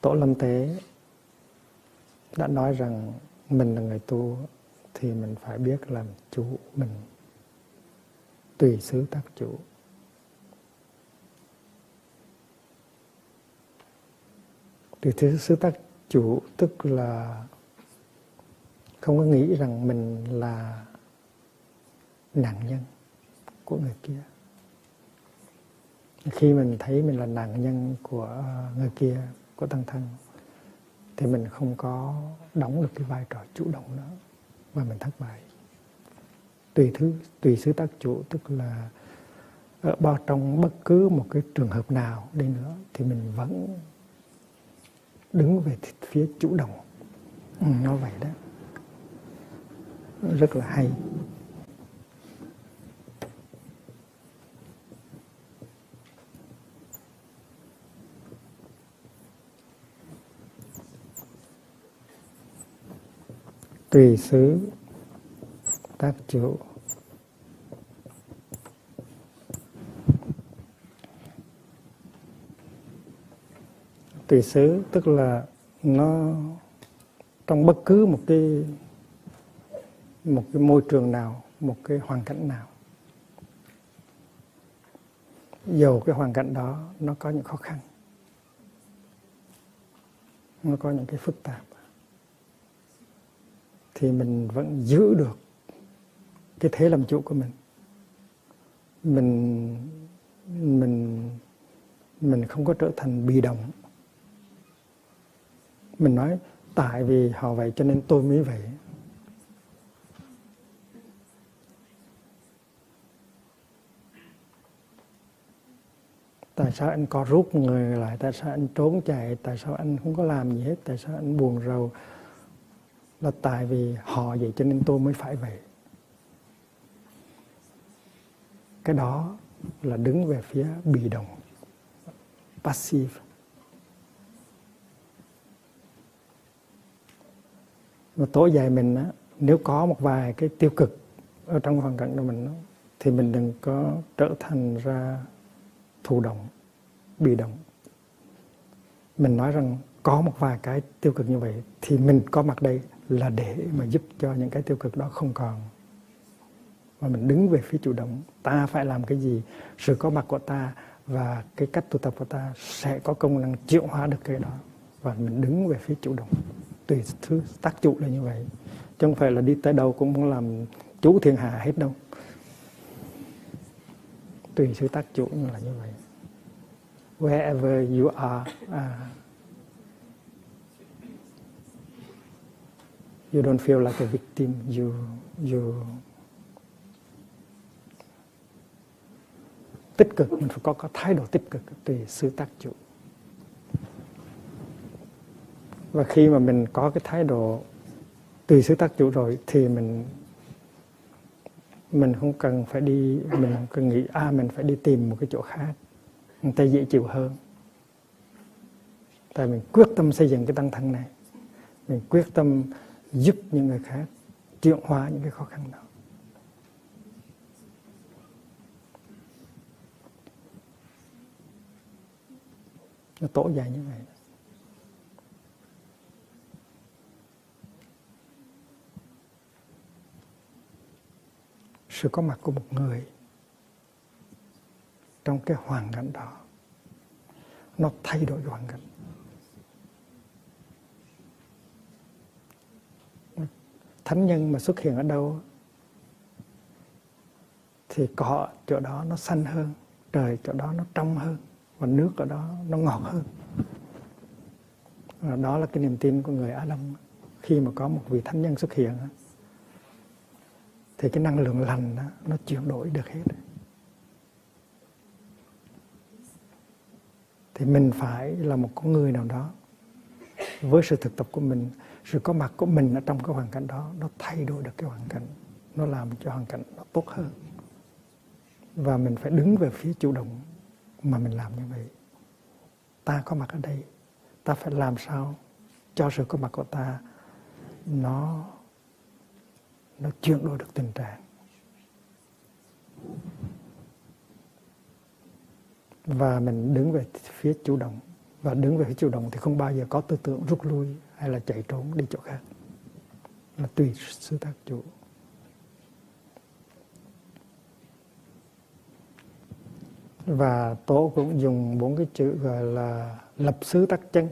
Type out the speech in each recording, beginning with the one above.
Tổ Lâm Tế đã nói rằng mình là người tu thì mình phải biết làm chủ mình, tùy xứ tác chủ. Tùy xứ tác chủ tức là không có nghĩ rằng mình là nạn nhân của người kia. Khi mình thấy mình là nạn nhân của người kia, của tăng thân, thì mình không có đóng được cái vai trò chủ động nữa và mình thất bại. Tùy xứ tác chủ tức là ở trong bất cứ một cái trường hợp nào đi nữa thì mình vẫn đứng về phía chủ động. Nó vậy đó. Rất là hay. Tùy xứ tác chủ. Tùy xứ tức là nó trong bất cứ một cái môi trường nào, một cái hoàn cảnh nào, dầu cái hoàn cảnh đó nó có những khó khăn, nó có những cái phức tạp, thì mình vẫn giữ được cái thế làm chủ của mình. Mình không có trở thành bị động. Mình nói tại vì họ vậy cho nên tôi mới vậy. Tại sao anh co rút người lại? Tại sao anh trốn chạy? Tại sao anh không có làm gì hết? Tại sao anh buồn rầu? Là tại vì họ vậy cho nên tôi mới phải vậy. Cái đó là đứng về phía bị động, passive. Và Tổ dạy mình á, nếu có một vài cái tiêu cực ở trong hoàn cảnh của mình đó, thì mình đừng có trở thành ra thụ động, bị động. Mình nói rằng có một vài cái tiêu cực như vậy thì mình có mặt đây là để mà giúp cho những cái tiêu cực đó không còn. Và mình đứng về phía chủ động. Ta phải làm cái gì? Sự có mặt của ta và cái cách tu tập của ta sẽ có công năng chuyển hóa được cái đó. Và mình đứng về phía chủ động. Tùy thứ tác chủ là như vậy. Chứ không phải là đi tới đâu cũng muốn làm chủ thiên hạ hết đâu. Tùy sự tác chủ là như vậy. Wherever you are, you don't feel like a victim. You tích cực, mình phải có thái độ tích cực tùy sự tác chủ. Và khi mà mình có cái thái độ tùy sự tác chủ rồi thì mình không cần phải đi, mình không cần nghĩ mình phải đi tìm một cái chỗ khác người ta dễ chịu hơn. Tại mình quyết tâm xây dựng cái tăng thân này, mình quyết tâm giúp những người khác chuyển hóa những cái khó khăn đó. Nó Tổ dạy như vậy. Sự có mặt của một người trong cái hoàn cảnh đó nó thay đổi hoàn cảnh. Thánh nhân mà xuất hiện ở đâu thì cỏ chỗ đó nó xanh hơn, trời chỗ đó nó trong hơn, và nước ở đó nó ngọt hơn. Và đó là cái niềm tin của người Á Đông. Khi mà có một vị thánh nhân xuất hiện thì cái năng lượng lành đó, nó chuyển đổi được hết. Thì mình phải là một con người nào đó với sự thực tập của mình, sự có mặt của mình ở trong cái hoàn cảnh đó, nó thay đổi được cái hoàn cảnh, nó làm cho hoàn cảnh nó tốt hơn. Và mình phải đứng về phía chủ động mà mình làm như vậy. Ta có mặt ở đây, ta phải làm sao cho sự có mặt của ta nó chuyển đổi được tình trạng. Và mình đứng về phía chủ động Và đứng về phía chủ động thì không bao giờ có tư tưởng rút lui hay là chạy trốn đi chỗ khác, là tùy sư tác chủ. Và Tổ cũng dùng 4 cái chữ gọi là lập xứ tắc chân.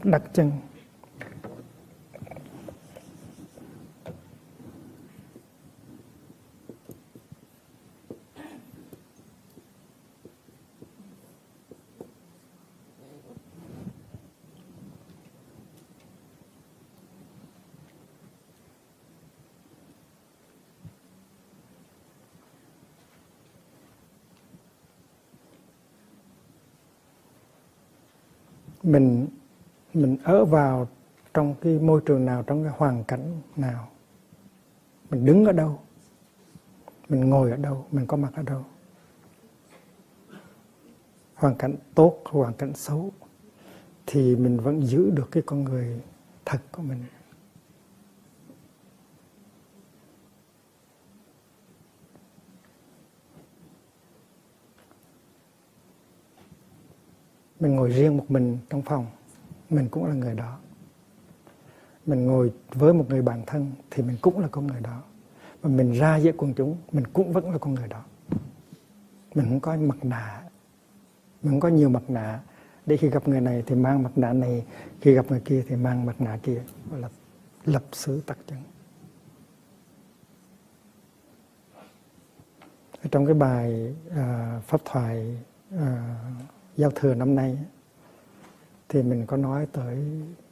Đặt chân. Mình ở vào trong cái môi trường nào, trong cái hoàn cảnh nào, mình đứng ở đâu, mình ngồi ở đâu, mình có mặt ở đâu, hoàn cảnh tốt, hoàn cảnh xấu, thì mình vẫn giữ được cái con người thật của mình. Mình ngồi riêng một mình trong phòng, mình cũng là người đó. Mình ngồi với một người bạn thân thì mình cũng là con người đó. Và mình ra giữa quần chúng, mình cũng vẫn là con người đó. Mình không có mặt nạ, mình không có nhiều mặt nạ, để khi gặp người này thì mang mặt nạ này, khi gặp người kia thì mang mặt nạ kia. Gọi là lập xứ tắc chân. Trong cái bài pháp thoại giao thừa năm nay thì mình có nói tới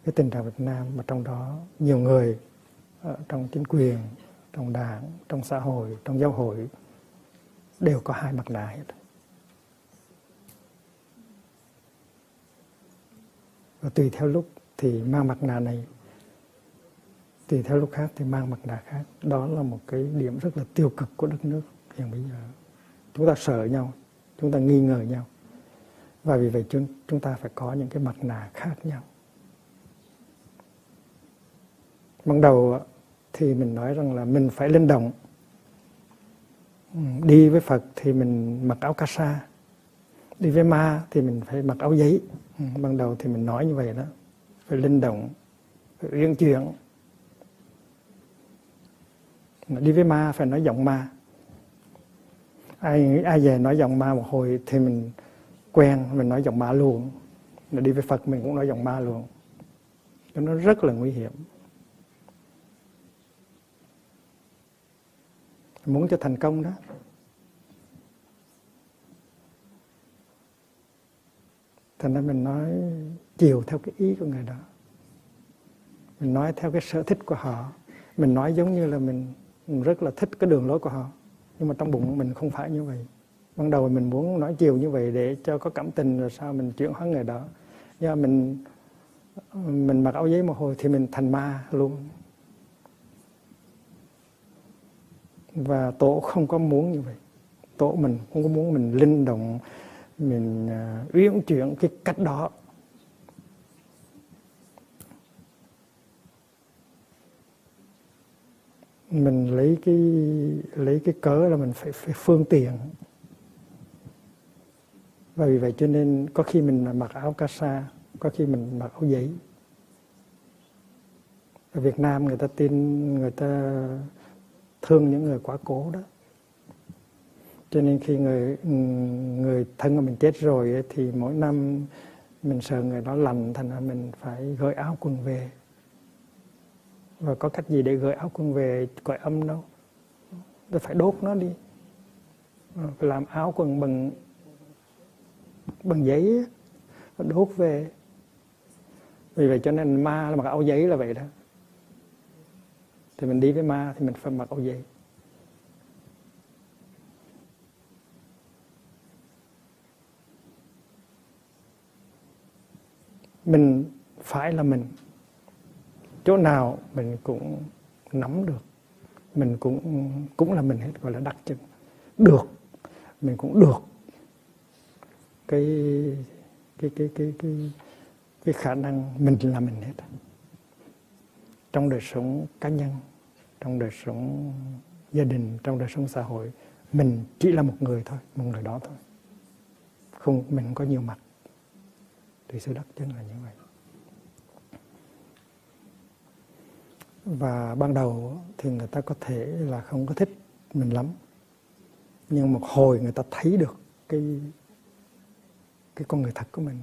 cái tình trạng Việt Nam, mà trong đó nhiều người trong chính quyền, trong đảng, trong xã hội, trong giáo hội đều có 2 mặt nạ hết. Và tùy theo lúc thì mang mặt nạ này, tùy theo lúc khác thì mang mặt nạ khác. Đó là một cái điểm rất là tiêu cực của đất nước hiện bây giờ. Chúng ta sợ nhau, chúng ta nghi ngờ nhau. Và vì vậy chúng ta phải có những cái mặt nạ khác nhau. Ban đầu thì mình nói rằng là mình phải linh động. Đi với Phật thì mình mặc áo cà sa, đi với ma thì mình phải mặc áo giấy. Ban đầu thì mình nói như vậy đó, phải linh động, phải uyển chuyển. Đi với ma phải nói giọng ma. Ai về nói giọng ma một hồi thì mình quen, mình nói giọng ma luôn. Rồi đi với Phật mình cũng nói giọng ma luôn. Cho nó rất là nguy hiểm. Muốn cho thành công đó, thành ra mình nói chiều theo cái ý của người đó, mình nói theo cái sở thích của họ, mình nói giống như là mình rất là thích cái đường lối của họ, nhưng mà trong bụng mình không phải như vậy. Ban đầu mình muốn nói chiều như vậy để cho có cảm tình, rồi sao mình chuyển hóa người đó. Nhưng mà mình mặc áo giấy một hồi thì mình thành ma luôn. Và Tổ không có muốn như vậy. Tổ mình không có muốn mình linh động, mình uyển chuyển cái cách đó. Mình lấy cái cớ là mình phải phương tiện. Và vì vậy cho nên có khi mình mặc áo cà sa, có khi mình mặc áo giấy. Ở Việt Nam người ta tin, người ta thương những người quá cố đó. Cho nên khi người thân của mình chết rồi thì mỗi năm mình sợ người đó lành, thành ra mình phải gửi áo quần về. Và có cách gì để gửi áo quần về cõi âm đâu, tôi phải đốt nó đi, phải làm áo quần bằng giấy, đốt về. Vì vậy cho nên ma là mặc áo giấy là vậy đó. Thì mình đi với ma thì mình phải mặc áo giấy. Mình phải là mình, chỗ nào mình cũng nắm được, mình cũng là mình hết, gọi là đặc trưng. Được, mình cũng được cái khả năng mình là mình hết. Trong đời sống cá nhân, trong đời sống gia đình, trong đời sống xã hội, mình chỉ là một người thôi, một người đó thôi. Không, mình không có nhiều mặt. Thì sự đắc chân là như vậy. Và ban đầu thì người ta có thể là không có thích mình lắm, nhưng một hồi người ta thấy được cái con người thật của mình,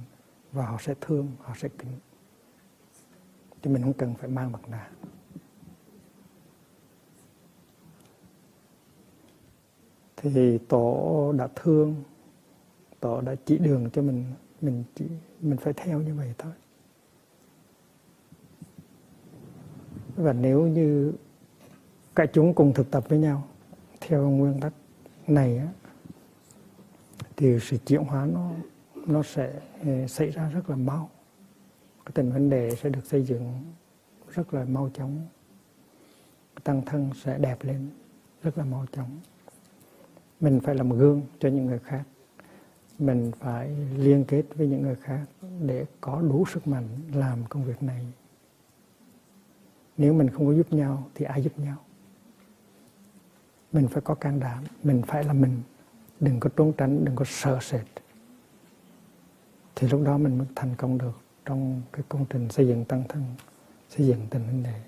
và họ sẽ thương, họ sẽ kính. Thì mình không cần phải mang mặt nạ. Thì Tổ đã thương, Tổ đã chỉ đường cho mình phải theo như vậy thôi. Và nếu như cả chúng cùng thực tập với nhau theo nguyên tắc này á, thì sự chuyển hóa nó sẽ xảy ra rất là mau. Cái tình vấn đề sẽ được xây dựng rất là mau chóng. Tăng thân sẽ đẹp lên rất là mau chóng. Mình phải làm gương cho những người khác. Mình phải liên kết với những người khác để có đủ sức mạnh làm công việc này. Nếu mình không có giúp nhau thì ai giúp nhau? Mình phải có can đảm, mình phải là mình. Đừng có trốn tránh, đừng có sợ sệt. Thì lúc đó mình mới thành công được trong cái công trình xây dựng tăng thân, xây dựng tình huynh đệ.